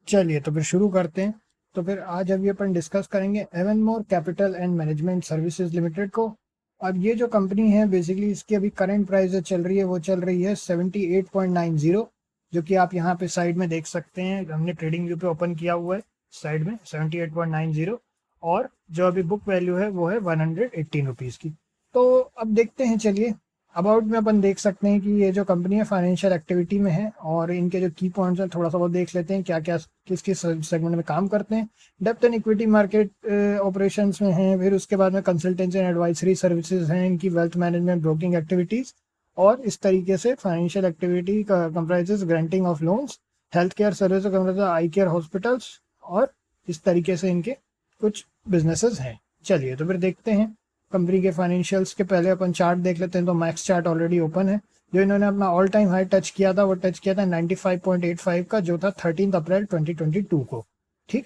चलिए तो फिर शुरू करते हैं। तो फिर आज अभी अपन डिस्कस करेंगे Avonmore capital and management services limited को। अब ये जो कंपनी है बेसिकली इसकी अभी करंट प्राइस जो चल रही है वो चल रही है 78.90, जो कि आप यहाँ पे साइड में देख सकते हैं। हमने ट्रेडिंग व्यू पे ओपन किया हुआ है साइड में 78.90, और जो अभी बुक वैल्यू है वो है 118 रुपीज़ की। तो अब देखते हैं, चलिए अबाउट में अपन देख सकते हैं कि ये जो कंपनी है फाइनेंशियल एक्टिविटी में है, और इनके जो की पॉइंट्स हैं थोड़ा सा बहुत देख लेते हैं, क्या क्या किस किस सेगमेंट में काम करते हैं। Depth and equity market operations में हैं, फिर उसके बाद में कंसल्टेंसी एंड एडवाइजरी सर्विसेज हैं इनकी, वेल्थ मैनेजमेंट, ब्रोकिंग एक्टिविटीज़, और इस तरीके से financial activity comprises granting of loans, health care service, I care hospitals, और इस तरीके से इनके कुछ बिजनेसेस हैं। चलिए तो फिर देखते हैं कंपनी के फाइनेंशियल्स के। पहले अपन चार्ट देख लेते हैं। तो मैक्स चार्ट ऑलरेडी ओपन है। जो इन्होंने अपना ऑल टाइम हाई टच किया था वो टच किया था 95.85 का, जो था 13 अप्रैल 2022 को। ठीक,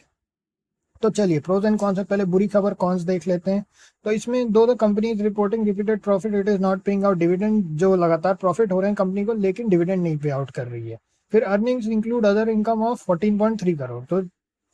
तो चलिए प्रोज एंड कॉन्स से पहले बुरी खबर कॉन्स देख लेते हैं। तो इसमें दो companies reporting repeated profit, it is not paying out dividend. जो लगातार प्रॉफिट हो रहे हैं कंपनी को, लेकिन डिविडेंड नहीं पे आउट कर रही है। फिर earnings include other income of 14.3 crore. तो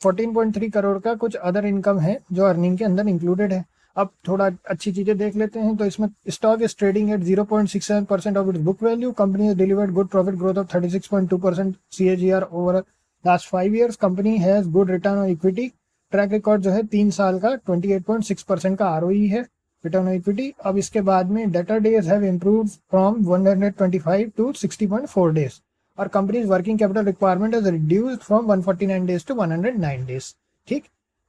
14.3 करोड़ का कुछ अदर इनकम है जो अर्निंग के अंदर इंक्लूडेड है। अब थोड़ा अच्छी चीजें देख लेते हैं। तो इसमें stock is trading at 0.67% of its book value. Company has delivered good profit growth of 36.2% CAGR over last 5 years. Company has good return on equity. Track record जो है 3 साल का 28.6% का ROE है, रिटर्न ऑन इक्विटी। अब इसके बाद में debtor days have improved from 125 to 60.4 days, और companies working capital requirement is reduced from 149 days to 109 days. ठीक,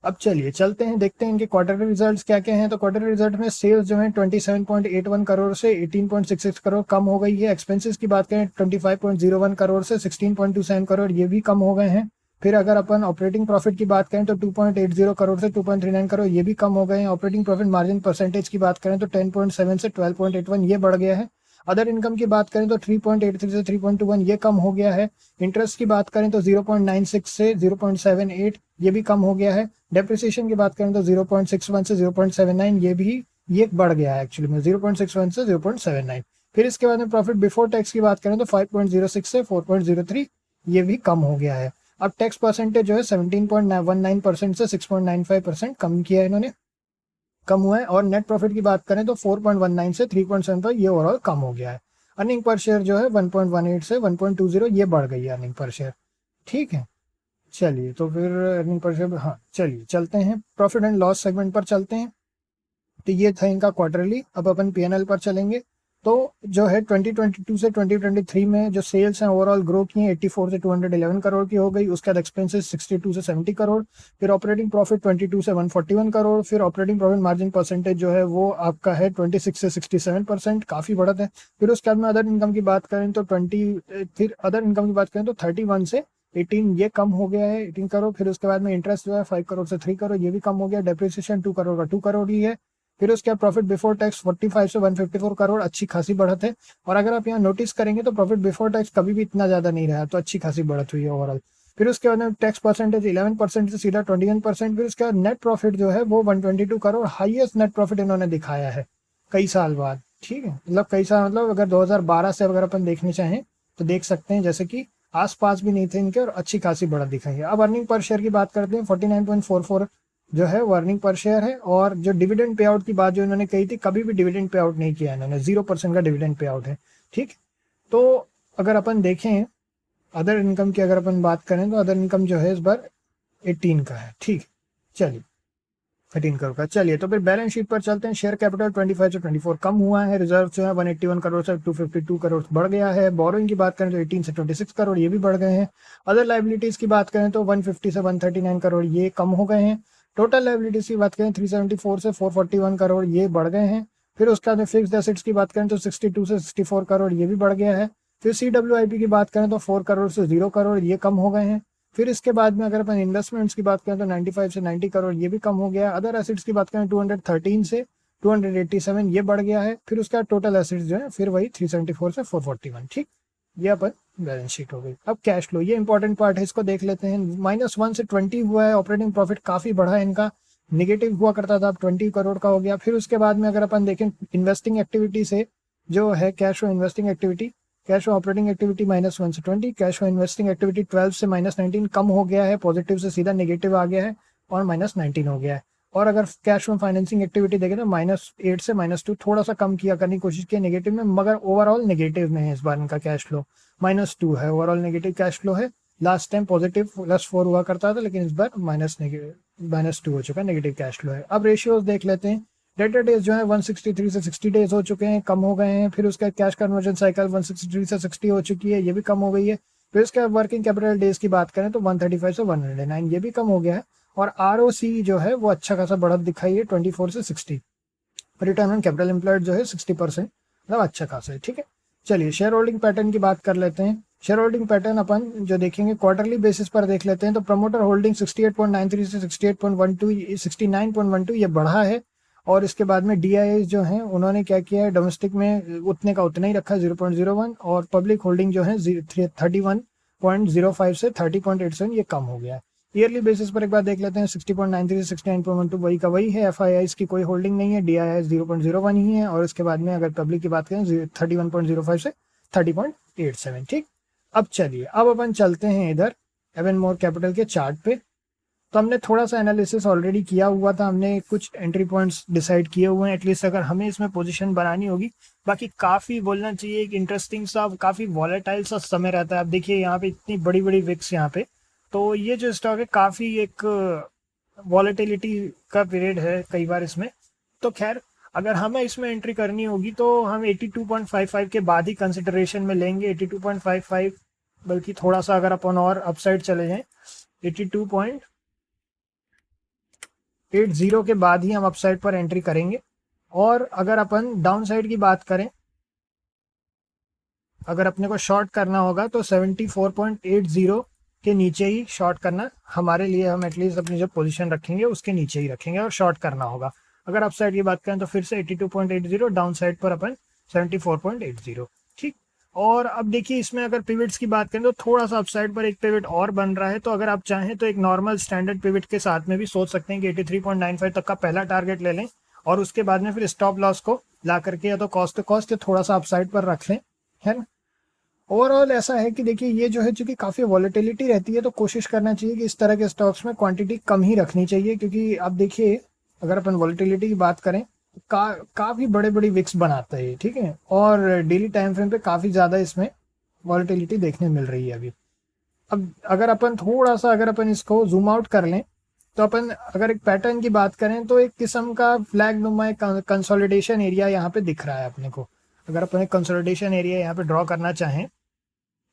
अब चलिए चलते हैं, देखते हैं इनके क्वार्टरली रिजल्ट्स क्या क्या हैं। तो क्वार्टरली रिजल्ट में सेल्स जो है 27.81 करोड़ से 18.66 करोड़ कम हो गई है। एक्सपेंसेस की बात करें 25.01 करोड़ से 16.27 करोड़, ये भी कम हो गए हैं। फिर अगर अपन ऑपरेटिंग प्रॉफिट की बात करें तो 2.80 करोड़ से 2.39 करोड़, ये भी कम हो गए हैं। ऑपरेटिंग प्रॉफिट मार्जिन परसेंटेज की बात करें तो 10.7 से 12.81, ये बढ़ गया है। अदर इनकम की बात करें तो 3.83 से 3.21, ये कम हो गया है। इंटरेस्ट की बात करें तो 0.96 से 0.78, ये भी कम हो गया है। डेप्रिसिएशन की बात करें तो 0.61 से 0.79, ये बढ़ गया है एक्चुअली में 0.61 से 0.79। फिर इसके बाद में प्रॉफिट बिफोर टैक्स की बात करें तो 5.06 से 4.03, ये भी कम हो गया है। अब टैक्स परसेंटेज जो है 17.19% से 6.95% कम किया है इन्होंने, कम हुआ है। और नेट प्रॉफिट की बात करें तो 4.19 से 3.75, ये ओवरऑल कम हो गया है। अर्निंग पर शेयर जो है 1.18 से 1.20, ये बढ़ गई है अर्निंग पर शेयर। ठीक है, चलिए तो फिर अर्निंग पर शेयर, हाँ चलिए चलते हैं प्रॉफिट एंड लॉस सेगमेंट पर चलते हैं। तो ये था इनका क्वार्टरली। अब अपन P&L पर चलेंगे। तो जो है 2022 से 2023 में जो सेल्स हैं ओवरऑल ग्रो की हैं 84 से 211 करोड़ की हो गई। उसके बाद एक्सपेंसेस 62 से 70 करोड़। फिर ऑपरेटिंग प्रॉफिट 22 से 141 करोड़। फिर ऑपरेटिंग प्रॉफिट मार्जिन परसेंटेज जो है वो आपका है 26 से 67%, काफ़ी बढ़त है। फिर उसके बाद में अदर इनकम की बात करें तो 31 से 18, ये कम हो गया है 18 करोड़। फिर उसके बाद में इंटरेस्ट जो है 5 करोड़ से 3 करोड़, ये भी कम हो गया। डेप्रिसिएशन 2 करोड़ का 2 करोड़ ही है। फिर उसके बाद प्रॉफिट बिफोर टैक्स 45 से 154 करोड़, अच्छी खासी बढ़त है। और अगर आप यहाँ नोटिस करेंगे तो प्रॉफिट बिफोर टैक्स कभी भी इतना ज्यादा नहीं रहा, तो अच्छी खासी बढ़त हुई है ओवरऑल। फिर उसके बाद टैक्स परसेंटेज 11% से सीधा 21%। फिर उसके बाद नेट प्रॉफिट जो है वो 122 करोड़, हाईएस्ट नेट प्रॉफिट इन्होंने दिखाया है कई साल बाद। ठीक है, मतलब कई साल, मतलब अगर 2012 से अगर अपन देखने चाहें तो देख सकते हैं, जैसे कि आसपास भी नहीं थे इनके, और अच्छी खासी बढ़त दिखाई है। अब अर्निंग पर शेयर की बात करते हैं। 49.44 जो है वो अर्निंग पर शेयर है। और जो डिविडेंड पे आउट की बात जो इन्होंने कही थी, कभी भी डिविडेंड पे आउट नहीं किया इन्होंने, 0% का डिविडेंड पे आउट है। ठीक, तो अगर अपन देखें अदर इनकम की, अगर अपन बात करें तो अदर इनकम जो है इस बार 18 का है। ठीक, चलिए 18 करोड़ का। चलिए तो फिर बैलेंस शीट पर चलते हैं। शेयर कैपिटल 25 से 24 कम हुआ है। रिजर्व जो है 181 करोड़ से 252 करोड़ बढ़ गया है। बोरोइंग की बात करें तो 18 से 26 करोड़, ये भी बढ़ गए हैं। अदर लाइबिलिटीज की बात करें तो 150 से 139 करोड़, ये कम हो गए हैं। टोटल लाइबिलिटीज की बात करें 374 से 441 करोड़, ये बढ़ गए हैं। फिर उसके बाद फिक्स्ड एसेट्स की बात करें तो 62 से 64 करोड़, ये भी बढ़ गया है। फिर CWIP की बात करें तो 4 करोड़ से 0 करोड़, ये कम हो गए हैं। फिर इसके बाद में अगर अपन इन्वेस्टमेंट्स की बात करें तो 95 से 90 करोड़, ये भी कम हो गया। अदर एसेट्स की बात करें 213 से 287, ये बढ़ गया है। फिर उसका टोटल एसेट्स जो है फिर वही 374 से 441। ठीक, ये अपन बैलेंस शीट हो गई। अब कैश फ्लो, ये इंपॉर्टेंट पार्ट है, इसको देख लेते हैं। -1 से 20 हुआ है। ऑपरेटिंग प्रॉफिट काफी बढ़ा है इनका, निगेटिव हुआ करता था, अब 20 करोड़ का हो गया। फिर उसके बाद में अगर अपन देखें इन्वेस्टिंग एक्टिविटी से जो है cash flow investing activity cash flow operating activity -1 से 20, कैश फ्लो इन्वेस्टिंग एक्टिविटी 12 से -19 कम हो गया है, पॉजिटिव से सीधा नेगेटिव आ गया है और -19 हो गया है। और अगर कैश फ्लो फाइनेंसिंग एक्टिविटी देखें तो -8 से -2 थोड़ा सा कम किया करने की कोशिश की नेगेटिव में, मगर ओवरऑल नेगेटिव में है इस बार इनका कैश फ्लो, -2 है ओवरऑल नेगेटिव कैश फ्लो है। लास्ट टाइम पॉजिटिव +4 हुआ करता था, लेकिन इस बार -2 हो चुका है, नेगेटिव कैश फ्लो है। अब रेशियोज देख लेते हैं। डेटर डेज जो है 163 से 60 डेज हो चुके हैं, कम हो गए हैं। फिर उसका कैश कन्वर्जन साइकिल 163 से 60 हो चुकी है, ये भी कम हो गई है। फिर उसके वर्किंग कैपिटल डेज की बात करें तो 135 से 109, ये भी कम हो गया है। और ROC जो है वो अच्छा खासा बढ़त दिखाई है 24 से 60। रिटर्न ऑन कैपिटल एम्प्लॉयड जो है 60%, मतलब अच्छा खासा है, ठीक है। चलिए शेयर होल्डिंग पैटर्न की बात कर लेते हैं। शेयर होल्डिंग पैटर्न अपन जो देखेंगे क्वार्टरली बेसिस पर देख लेते हैं, तो प्रमोटर होल्डिंग 68.93 से 68.12 69.12 ये बढ़ा है। और इसके बाद में DII जो हैं उन्होंने क्या किया है, डोमेस्टिक में उतने का उतना ही रखा 0.01, और पब्लिक होल्डिंग जो है 31.05 से 30.87 ये कम हो गया है। ईयरली बेसिस पर एक बार देख लेते हैं, 60.93 से 69.12 वही का वही है। FIIs की कोई होल्डिंग नहीं है, DII 0.01 ही है। और इसके बाद में अगर पब्लिक की बात करें 31.05 से 30.87, ठीक। अब चलिए, अब अपन चलते हैं इधर एवनमोर कैपिटल के चार्ट पे। तो हमने थोड़ा सा एनालिसिस ऑलरेडी किया हुआ था, हमने कुछ एंट्री पॉइंट्स डिसाइड किए हुए हैं एटलीस्ट अगर हमें इसमें पोजीशन बनानी होगी। बाकी काफ़ी बोलना चाहिए, एक इंटरेस्टिंग सा काफ़ी वॉलेटाइल सा समय रहता है। आप देखिए यहाँ पे इतनी बड़ी बड़ी विक्स यहाँ पे, तो ये जो स्टॉक है काफ़ी एक वॉलेटिलिटी का पीरियड है कई बार इसमें। तो खैर अगर हमें इसमें एंट्री करनी होगी तो हम 82.55 के बाद ही कंसिडरेशन में लेंगे। 82.55 बल्कि थोड़ा सा अगर अपन और अपसाइड चले जाएं 82.80 के बाद ही हम अपसाइड पर एंट्री करेंगे। और अगर अपन डाउन साइड की बात करें, अगर अपने को शॉर्ट करना होगा तो 74.80 के नीचे ही शॉर्ट करना हमारे लिए, हम एटलीस्ट अपनी जो पोजीशन रखेंगे उसके नीचे ही रखेंगे और शॉर्ट करना होगा। अगर अपसाइड की बात करें तो फिर से 82.80, डाउन साइड पर अपन 74.80, ठीक। और अब देखिए इसमें अगर पिवट्स की बात करें तो थोड़ा सा अपसाइड पर एक पिवट और बन रहा है। तो अगर आप चाहें तो एक नॉर्मल स्टैंडर्ड पिवट के साथ में भी सोच सकते हैं कि 83.95 तक का पहला टारगेट ले लें और उसके बाद में फिर स्टॉप लॉस को ला करके या तो कॉस्ट टू कॉस्ट या थोड़ा सा अपसाइड पर रख लें, है ना। ओवरऑल ऐसा है कि देखिए ये जो है चूंकि काफ़ी वॉलेटिलिटी रहती है, तो कोशिश करना चाहिए कि इस तरह के स्टॉक्स में क्वांटिटी कम ही रखनी चाहिए। क्योंकि आप देखिए अगर अपन वॉलेटिलिटी की बात करें काफ़ी बड़े बड़े विक्स बनाता है, ठीक है। और डेली टाइम फ्रेम पे काफ़ी ज़्यादा इसमें वॉलेटिलिटी देखने मिल रही है अभी। अब अगर अपन थोड़ा सा अगर अपन इसको जूम आउट कर लें तो अपन अगर एक पैटर्न की बात करें तो एक किस्म का फ्लैग नुमा कंसोलिडेशन एरिया यहाँ पे दिख रहा है अपने को। अगर अपन एक कंसोलिडेशन एरिया यहाँ पे ड्रॉ करना चाहें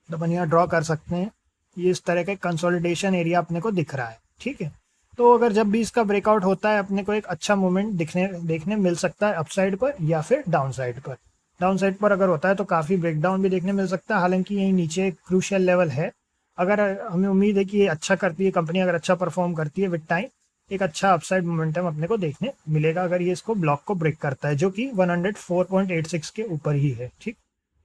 तो अपन यहाँ ड्रॉ कर सकते हैं। ये इस तरह का कंसोलिडेशन एरिया अपने को दिख रहा है, ठीक है। तो अगर जब भी इसका ब्रेकआउट होता है अपने को एक अच्छा मूवमेंट देखने मिल सकता है अपसाइड पर या फिर डाउन साइड पर। डाउन साइड पर अगर होता है तो काफ़ी ब्रेकडाउन भी देखने मिल सकता है, हालांकि यही नीचे एक क्रूशियल लेवल है। अगर हमें उम्मीद है कि ये अच्छा करती है कंपनी, अगर अच्छा परफॉर्म करती है विद टाइम, एक अच्छा अपसाइड मोमेंटम अपने को देखने मिलेगा अगर ये इसको ब्लॉक को ब्रेक करता है, जो कि 104.86 के ऊपर ही है, ठीक।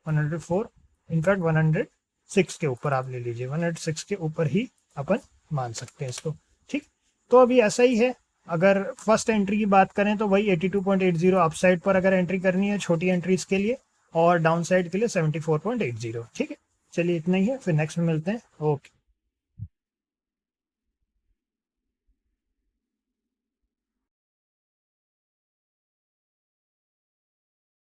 104 इनफैक्ट 106 के ऊपर आप ले लीजिए, 106 के ऊपर ही अपन मान सकते हैं इसको, ठीक। तो अभी ऐसा ही है। अगर फर्स्ट एंट्री की बात करें तो वही 82.80 अपसाइड पर अगर एंट्री करनी है छोटी एंट्रीज के लिए, और डाउन साइड के लिए 74.80, ठीक है। चलिए इतना ही है, फिर नेक्स्ट में मिलते हैं। ओके।